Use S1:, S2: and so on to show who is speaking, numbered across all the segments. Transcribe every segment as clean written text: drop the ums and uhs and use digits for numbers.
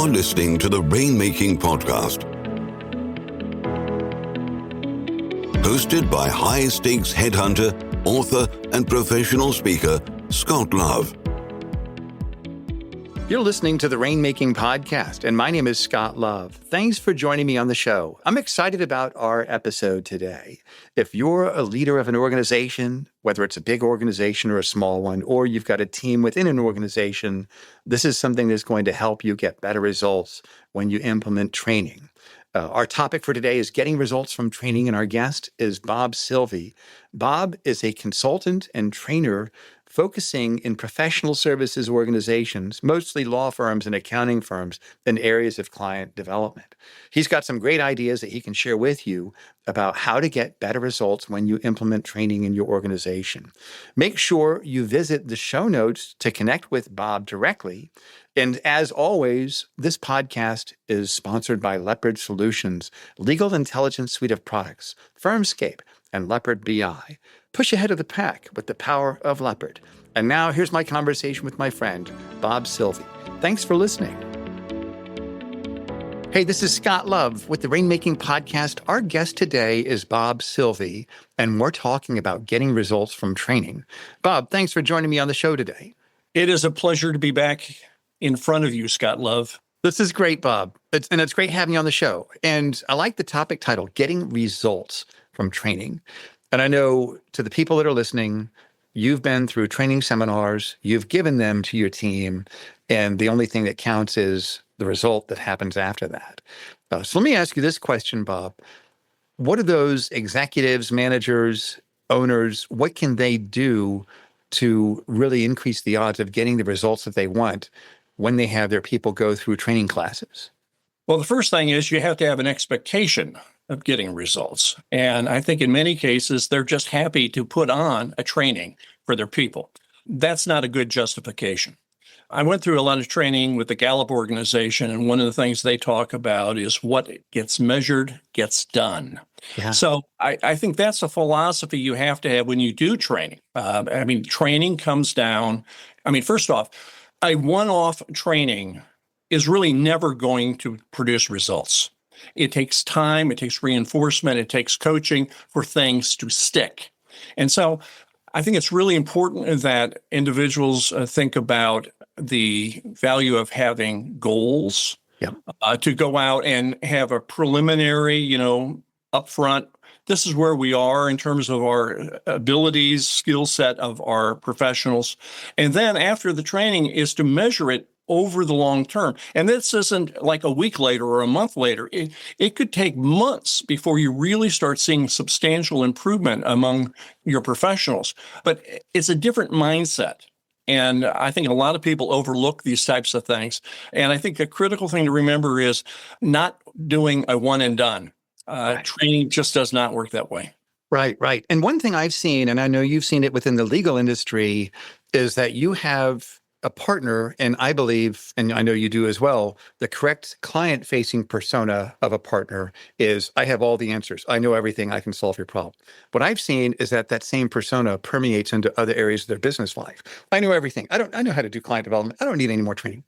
S1: You're listening to the Rainmaking Podcast, hosted by high-stakes headhunter, author, and professional speaker, Scott Love.
S2: You're listening to the Rainmaking Podcast, and my name is Scott Love. Thanks for joining me on the show. I'm excited about our episode today. If you're a leader of an organization, whether it's a big organization or a small one, or you've got a team within an organization, this is something that's going to help you get better results when you implement training. Our topic for today is getting results from training, and our guest is Bob Silvy. Bob is a consultant and trainer focusing in professional services organizations, mostly law firms and accounting firms, in areas of client development. He's got some great ideas that he can share with you about how to get better results when you implement training in your organization. Make sure you visit the show notes to connect with Bob directly. And as always, this podcast is sponsored by Leopard Solutions, legal intelligence suite of products, Firmscape, and Leopard BI. Push ahead of the pack with the power of Leopard. And now here's my conversation with my friend, Bob Silvy. Thanks for listening. Hey, this is Scott Love with the Rainmaking Podcast. Our guest today is Bob Silvy, and we're talking about getting results from training. Bob, thanks for joining me on the show today.
S3: It is a pleasure to be back in front of you, Scott Love.
S2: This is great, Bob. It's great having you on the show. And I like the topic title, Getting Results from Training. And I know to the people that are listening, you've been through training seminars, you've given them to your team, and the only thing that counts is the result that happens after that. So let me ask you this question, Bob. What are those executives, managers, owners, what can they do to really increase the odds of getting the results that they want when they have their people go through training classes?
S3: Well, the first thing is you have to have an expectation of getting results. And I think in many cases, they're just happy to put on a training for their people. That's not a good justification. I went through a lot of training with the Gallup organization, and one of the things they talk about is what gets measured gets done.
S2: Yeah.
S3: So I think that's a philosophy you have to have when you do training. Training comes down. First off, a one-off training is really never going to produce results. It takes time, it takes reinforcement, it takes coaching for things to stick. And so I think it's really important that individuals think about the value of having goals, to go out and have a preliminary, upfront, this is where we are in terms of our abilities, skill set of our professionals. And then after the training is to measure it over the long term. And this isn't like a week later or a month later. It could take months before you really start seeing substantial improvement among your professionals. But it's a different mindset. And I think a lot of people overlook these types of things. And I think a critical thing to remember is not doing a one and done. Training just does not work that way.
S2: Right. And one thing I've seen, and I know you've seen it within the legal industry, is that you have a partner, and I believe, and I know you do as well, the correct client-facing persona of a partner is, I have all the answers. I know everything. I can solve your problem. What I've seen is that same persona permeates into other areas of their business life. I know everything. I know how to do client development. I don't need any more training.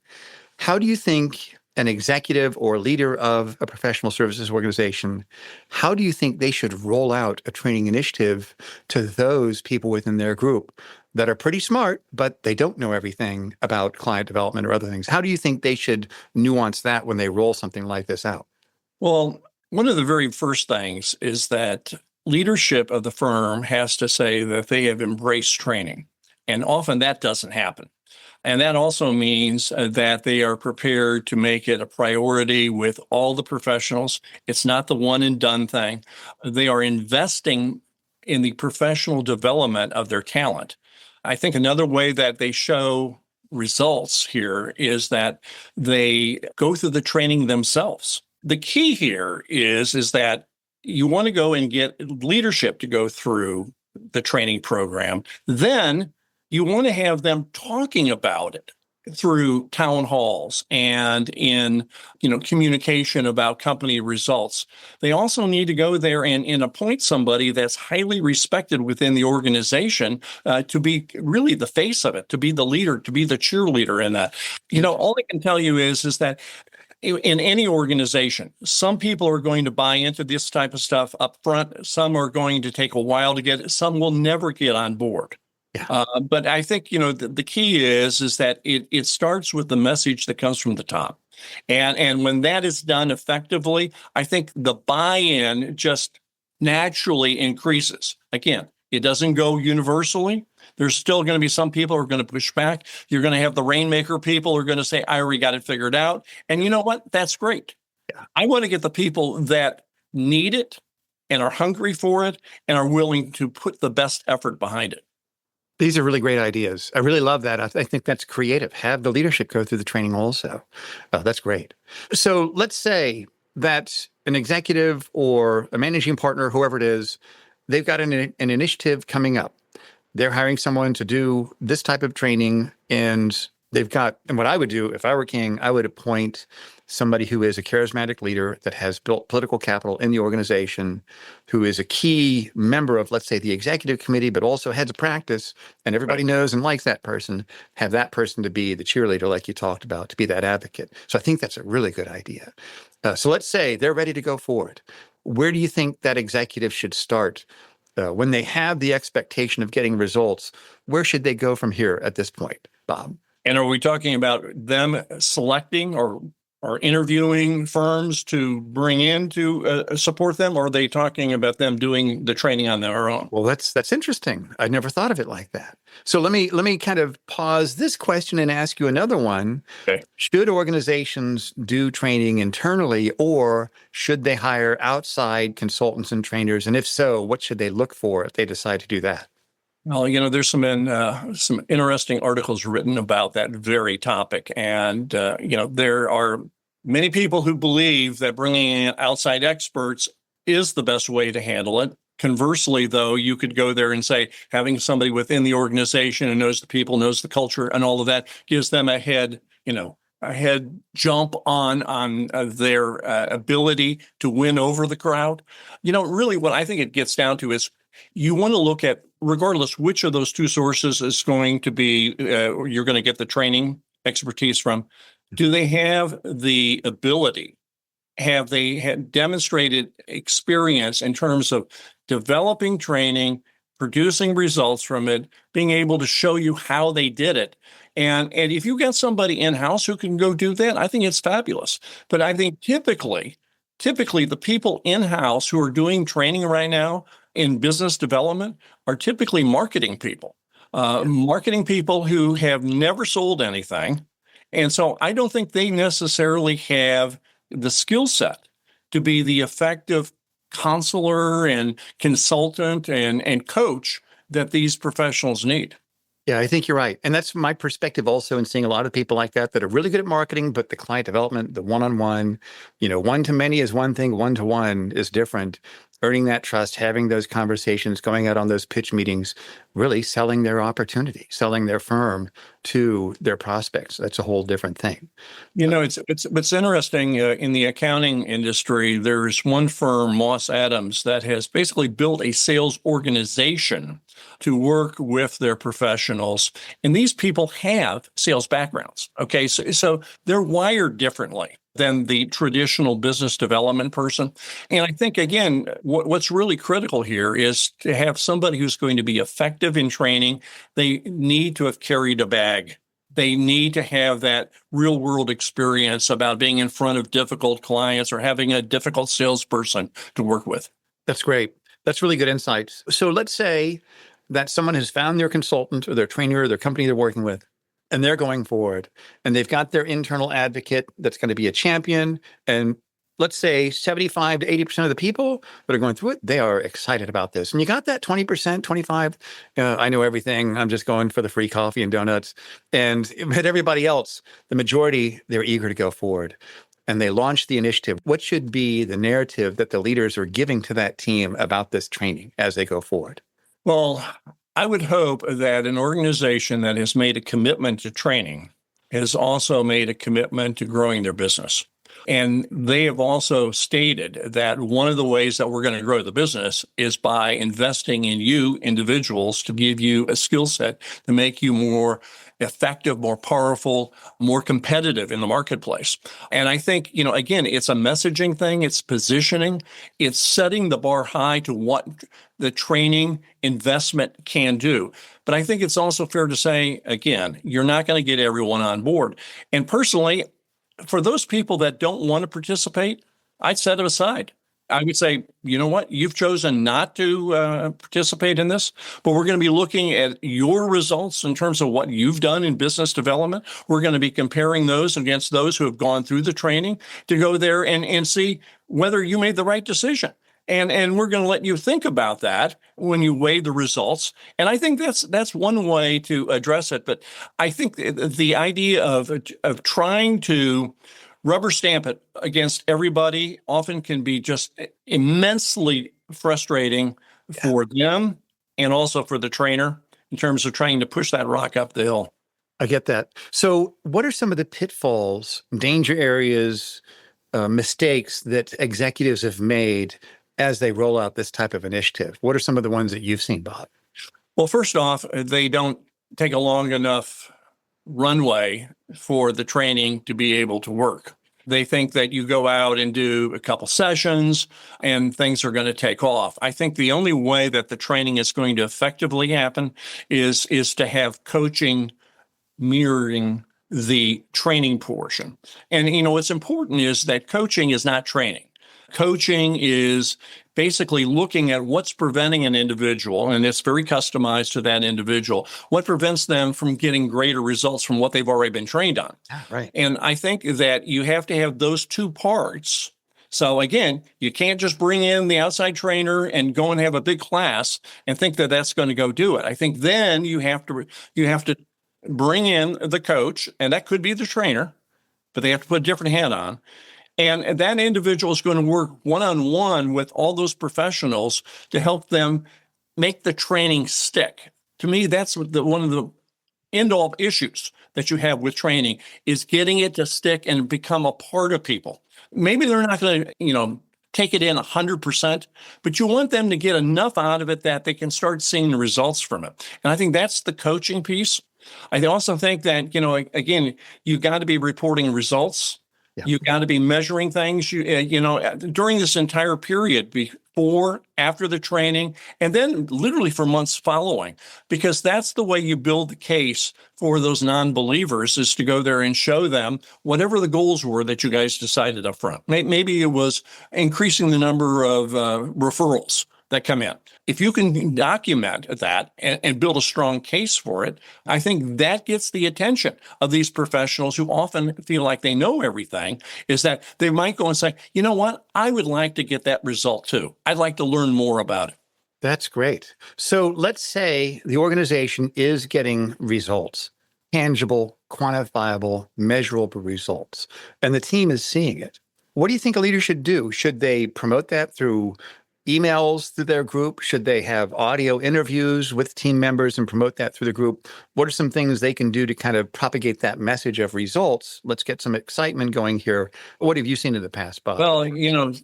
S2: How do you think an executive or leader of a professional services organization, how do you think they should roll out a training initiative to those people within their group that are pretty smart, but they don't know everything about client development or other things? How do you think they should nuance that when they roll something like this out?
S3: Well, one of the very first things is that leadership of the firm has to say that they have embraced training. And often that doesn't happen. And that also means that they are prepared to make it a priority with all the professionals. It's not the one and done thing. They are investing in the professional development of their talent. I think another way that they show results here is that they go through the training themselves. The key here is that you want to go and get leadership to go through the training program. Then you want to have them talking about it through town halls and in, communication about company results. They also need to go there and appoint somebody that's highly respected within the organization to be really the face of it, to be the leader, to be the cheerleader in that. All I can tell you is that in any organization, some people are going to buy into this type of stuff up front. Some are going to take a while to get it. Some will never get on board.
S2: Yeah.
S3: But I think, the key is that it starts with the message that comes from the top. And when that is done effectively, I think the buy-in just naturally increases. Again, it doesn't go universally. There's still going to be some people who are going to push back. You're going to have the Rainmaker people who are going to say, I already got it figured out. And you know what? That's great.
S2: Yeah.
S3: I want to get the people that need it and are hungry for it and are willing to put the best effort behind it.
S2: These are really great ideas. I really love that. I think that's creative. Have the leadership go through the training also. Oh, that's great. So let's say that an executive or a managing partner, whoever it is, they've got an initiative coming up. They're hiring someone to do this type of training, and what I would do if I were king, I would appoint somebody who is a charismatic leader that has built political capital in the organization, who is a key member of, let's say, the executive committee, but also heads of practice, and everybody knows and likes that person, have that person to be the cheerleader, like you talked about, to be that advocate. So I think that's a really good idea. So let's say they're ready to go forward. Where do you think that executive should start? When they have the expectation of getting results, where should they go from here at this point, Bob?
S3: And are we talking about them selecting or interviewing firms to bring in to support them, or are they talking about them doing the training on their own?
S2: Well, that's interesting. I never thought of it like that. So let me kind of pause this question and ask you another one.
S3: Okay.
S2: Should organizations do training internally, or should they hire outside consultants and trainers? And if so, what should they look for if they decide to do that?
S3: Well, there's some interesting articles written about that very topic. And, there are many people who believe that bringing in outside experts is the best way to handle it. Conversely, though, you could go there and say having somebody within the organization who knows the people, knows the culture, and all of that gives them a head jump on their ability to win over the crowd. Really what I think it gets down to is you want to look at, regardless which of those two sources is going to be, you're going to get the training expertise from, do they have the ability? Have they had demonstrated experience in terms of developing training, producing results from it, being able to show you how they did it? And if you get somebody in-house who can go do that, I think it's fabulous. But I think typically the people in-house who are doing training right now in business development are typically marketing people who have never sold anything. And so I don't think they necessarily have the skill set to be the effective counselor and consultant and coach that these professionals need.
S2: Yeah, I think you're right. And that's my perspective also in seeing a lot of people like that are really good at marketing, but the client development, the one-on-one, one-to-many is one thing, one-to-one is different. Earning that trust, having those conversations, going out on those pitch meetings, really selling their opportunity, selling their firm to their prospects. That's a whole different thing.
S3: It's interesting in the accounting industry. There's one firm, Moss Adams, that has basically built a sales organization to work with their professionals. And these people have sales backgrounds. Okay, so they're wired differently than the traditional business development person. And I think, again, what's really critical here is to have somebody who's going to be effective in training. They need to have carried a bag. They need to have that real world experience about being in front of difficult clients or having a difficult salesperson to work with.
S2: That's great. That's really good insights. So let's say that someone has found their consultant or their trainer or their company they're working with, and they're going forward, and they've got their internal advocate that's going to be a champion. And let's say 75 to 80% of the people that are going through it, they are excited about this. And you got that 20%, 25, I know everything. I'm just going for the free coffee and donuts. But everybody else, the majority, they're eager to go forward. And they launch the initiative. What should be the narrative that the leaders are giving to that team about this training as they go forward?
S3: Well, I would hope that an organization that has made a commitment to training has also made a commitment to growing their business. And they have also stated that one of the ways that we're going to grow the business is by investing in you individuals to give you a skill set to make you more effective, more powerful, more competitive in the marketplace. And I think, again, it's a messaging thing, it's positioning, it's setting the bar high to what the training investment can do. But I think it's also fair to say, again, you're not going to get everyone on board. And personally, for those people that don't want to participate, I'd set it aside. I would say, you know what, you've chosen not to participate in this, but we're going to be looking at your results in terms of what you've done in business development. We're going to be comparing those against those who have gone through the training to go there and see whether you made the right decision. And we're going to let you think about that when you weigh the results. And I think that's one way to address it. But I think the idea of trying to rubber stamp it against everybody often can be just immensely frustrating for them and also for the trainer in terms of trying to push that rock up the hill.
S2: I get that. So what are some of the pitfalls, danger areas, mistakes that executives have made as they roll out this type of initiative? What are some of the ones that you've seen, Bob?
S3: Well, first off, they don't take a long enough runway for the training to be able to work. They think that you go out and do a couple sessions and things are going to take off. I think the only way that the training is going to effectively happen is to have coaching mirroring the training portion. And, what's important is that coaching is not training. Coaching is basically looking at what's preventing an individual, and it's very customized to that individual, what prevents them from getting greater results from what they've already been trained on.
S2: Right.
S3: And I think that you have to have those two parts. So again, you can't just bring in the outside trainer and go and have a big class and think that that's going to go do it. I think then you have to bring in the coach, and that could be the trainer, but they have to put a different hat on. And that individual is going to work one-on-one with all those professionals to help them make the training stick. To me, that's one of the end-all issues that you have with training is getting it to stick and become a part of people. Maybe they're not going to, take it in 100%, but you want them to get enough out of it that they can start seeing the results from it. And I think that's the coaching piece. I also think that, again, you got to be reporting results. Yeah. You got to be measuring things, during this entire period, before, after the training, and then literally for months following, because that's the way you build the case for those non-believers is to go there and show them whatever the goals were that you guys decided up front. Maybe it was increasing the number of referrals that come in. If you can document that and build a strong case for it, I think that gets the attention of these professionals who often feel like they know everything, is that they might go and say, you know what, I would like to get that result too. I'd like to learn more about it.
S2: That's great. So let's say the organization is getting results, tangible, quantifiable, measurable results, and the team is seeing it. What do you think a leader should do? Should they promote that through emails to their group? Should they have audio interviews with team members and promote that through the group? What are some things they can do to kind of propagate that message of results? Let's get some excitement going here. What have you seen in the past, Bob?
S3: Well,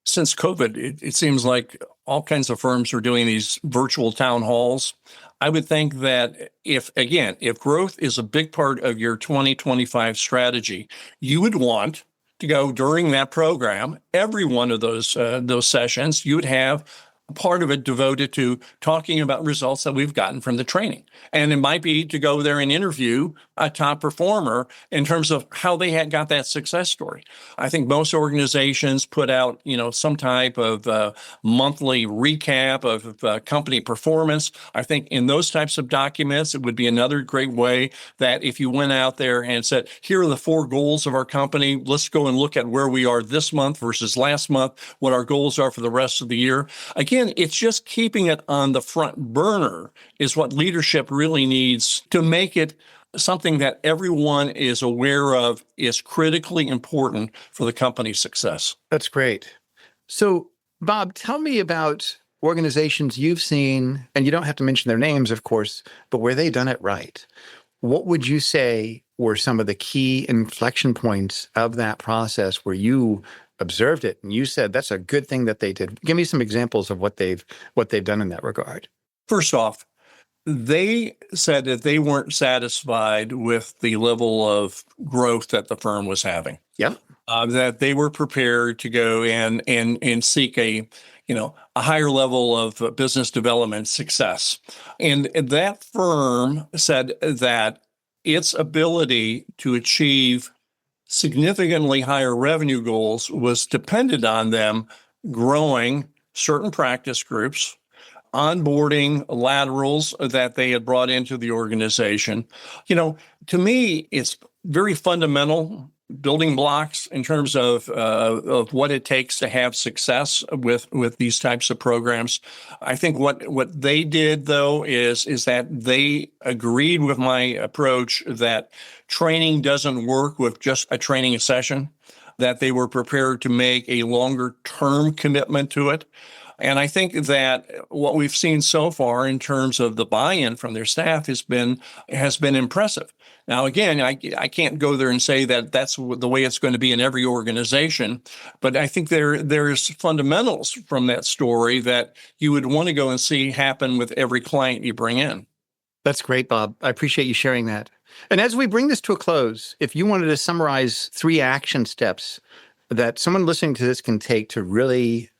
S3: since COVID, it seems like all kinds of firms are doing these virtual town halls. I would think that if growth is a big part of your 2025 strategy, you would want to go during that program, every one of those sessions, you would have a part of it devoted to talking about results that we've gotten from the training. And it might be to go there and interview a top performer in terms of how they had got that success story. I think most organizations put out, some type of monthly recap of company performance. I think in those types of documents, it would be another great way that if you went out there and said, here are the 4 goals of our company, let's go and look at where we are this month versus last month, what our goals are for the rest of the year. Again, it's just keeping it on the front burner is what leadership really needs to make it something that everyone is aware of is critically important for the company's success.
S2: That's great. So, Bob, tell me about organizations you've seen, and you don't have to mention their names, of course, but where they've done it right. What would you say were some of the key inflection points of that process where you observed it and you said, that's a good thing that they did? Give me some examples of what they've done in that regard.
S3: First off, they said that they weren't satisfied with the level of growth that the firm was having.
S2: Yep.
S3: That they were prepared to go and seek a higher level of business development success. And that firm said that its ability to achieve significantly higher revenue goals was dependent on them growing certain practice groups, onboarding laterals that they had brought into the organization. To me, it's very fundamental building blocks in terms of what it takes to have success with these types of programs. I think what they did, though, is that they agreed with my approach that training doesn't work with just a training session, that they were prepared to make a longer term commitment to it. And I think that what we've seen so far in terms of the buy-in from their staff has been impressive. Now, again, I can't go there and say that that's the way it's going to be in every organization, but I think there's fundamentals from that story that you would want to go and see happen with every client you bring in.
S2: That's great, Bob. I appreciate you sharing that. And as we bring this to a close, if you wanted to summarize 3 action steps that someone listening to this can take to really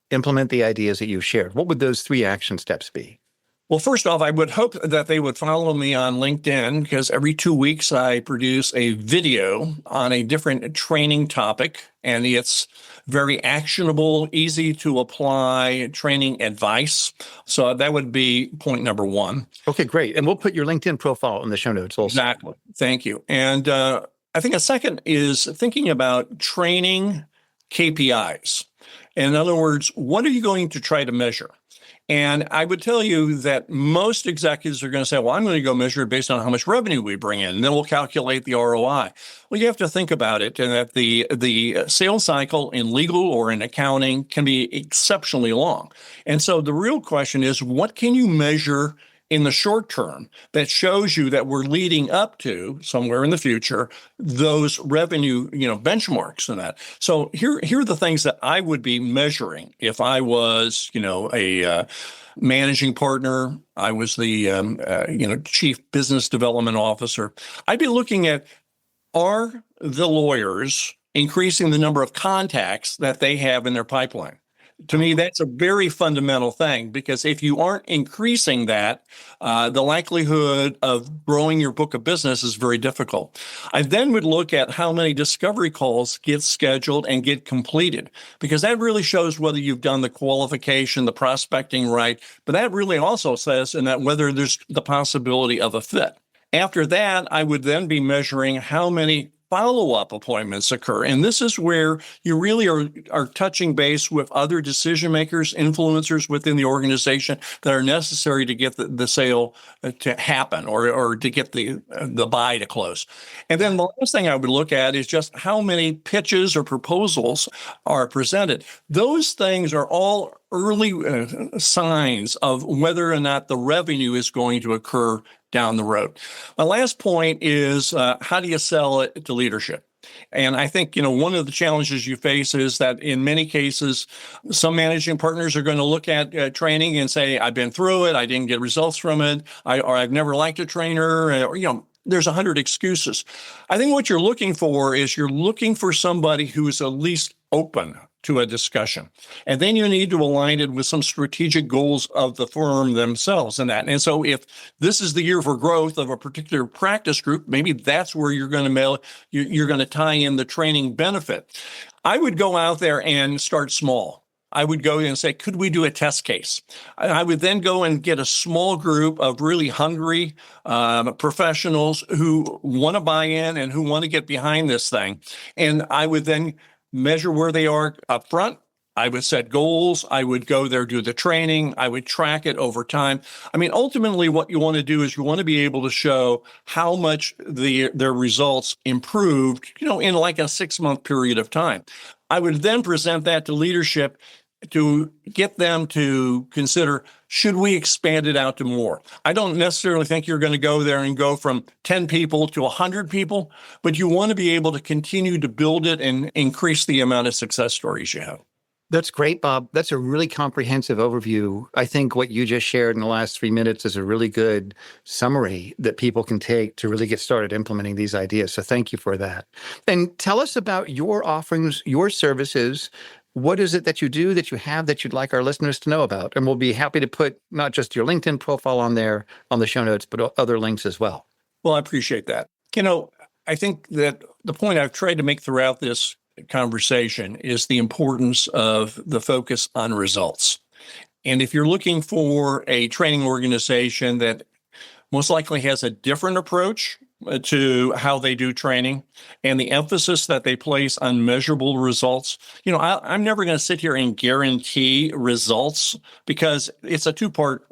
S2: implement the ideas that you've shared, what would those 3 action steps be?
S3: Well, first off, I would hope that they would follow me on LinkedIn, because every 2 weeks I produce a video on a different training topic, and it's very actionable, easy to apply training advice. So that would be point number 1.
S2: Okay, great. And we'll put your LinkedIn profile in the show notes also.
S3: Exactly. Thank you. And I think a second is thinking about training KPIs. In other words, what are you going to try to measure? And I would tell you that most executives are going to say, well, I'm going to go measure it based on how much revenue we bring in, and then we'll calculate the ROI. Well, you have to think about it, and that the sales cycle in legal or in accounting can be exceptionally long. And so the real question is, what can you measure in the short term that shows you that we're leading up to somewhere in the future those revenue, benchmarks and that. So here are the things that I would be measuring if I was, a managing partner. I was the chief business development officer. I'd be looking at, are the lawyers increasing the number of contacts that they have in their pipeline? To me, that's a very fundamental thing, because if you aren't increasing that, the likelihood of growing your book of business is very difficult. I then would look at how many discovery calls get scheduled and get completed, because that really shows whether you've done the qualification, the prospecting right. But that really also says in that whether there's the possibility of a fit. After that, I would then be measuring how many follow-up appointments occur. And this is where you really are touching base with other decision makers, influencers within the organization that are necessary to get the sale to happen or to get the buy to close. And then the last thing I would look at is just how many pitches or proposals are presented. Those things are all early signs of whether or not the revenue is going to occur down the road. My last point is how do you sell it to leadership? And I think, one of the challenges you face is that in many cases, some managing partners are going to look at training and say, I've been through it, I didn't get results from it, or I've never liked a trainer, or, there's 100 excuses. I think what you're looking for is you're looking for somebody who is at least open to a discussion. And then you need to align it with some strategic goals of the firm themselves and that. And so if this is the year for growth of a particular practice group, maybe that's where you're going to tie in the training benefit. I would go out there and start small. I would go in and say, could we do a test case? I would then go and get a small group of really hungry professionals who want to buy in and who want to get behind this thing. And I would then measure where they are up front. I would set goals. I would go there, do the training. I would track it over time. I mean, ultimately, what you want to do is you want to be able to show how much their results improved, in like a 6-month period of time. I would then present that to leadership to get them to consider, should we expand it out to more? I don't necessarily think you're going to go there and go from 10 people to 100 people, but you want to be able to continue to build it and increase the amount of success stories you have.
S2: That's great, Bob. That's a really comprehensive overview. I think what you just shared in the last 3 minutes is a really good summary that people can take to really get started implementing these ideas. So thank you for that. And tell us about your offerings, your services. What is it that you do, that you have, that you'd like our listeners to know about? And we'll be happy to put not just your LinkedIn profile on there on the show notes, but other links as well.
S3: Well, I appreciate that. I think that the point I've tried to make throughout this conversation is the importance of the focus on results. And if you're looking for a training organization that most likely has a different approach to how they do training and the emphasis that they place on measurable results, I'm never going to sit here and guarantee results because it's a two-part,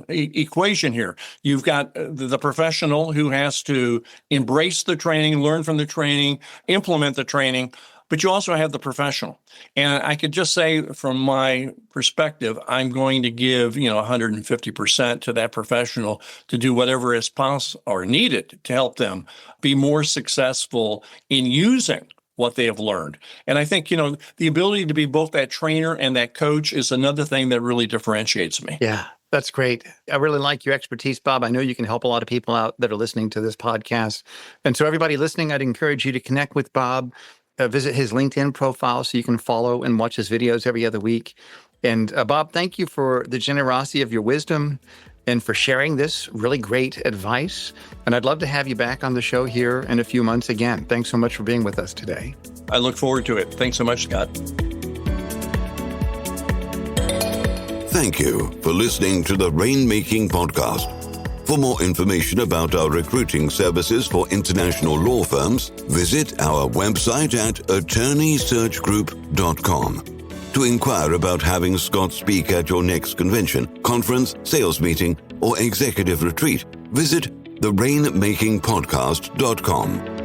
S3: equation here. You've got the professional who has to embrace the training, learn from the training, implement the training, but you also have the professional. And I could just say from my perspective, I'm going to give, 150% to that professional to do whatever is possible or needed to help them be more successful in using what they have learned. And I think, the ability to be both that trainer and that coach is another thing that really differentiates me.
S2: Yeah. That's great. I really like your expertise, Bob. I know you can help a lot of people out that are listening to this podcast. And so everybody listening, I'd encourage you to connect with Bob. Visit his LinkedIn profile so you can follow and watch his videos every other week. And Bob, thank you for the generosity of your wisdom and for sharing this really great advice. And I'd love to have you back on the show here in a few months again. Thanks so much for being with us today.
S3: I look forward to it. Thanks so much, Scott.
S1: Thank you for listening to the Rainmaking Podcast. For more information about our recruiting services for international law firms, visit our website at attorneysearchgroup.com. To inquire about having Scott speak at your next convention, conference, sales meeting, or executive retreat, visit therainmakingpodcast.com.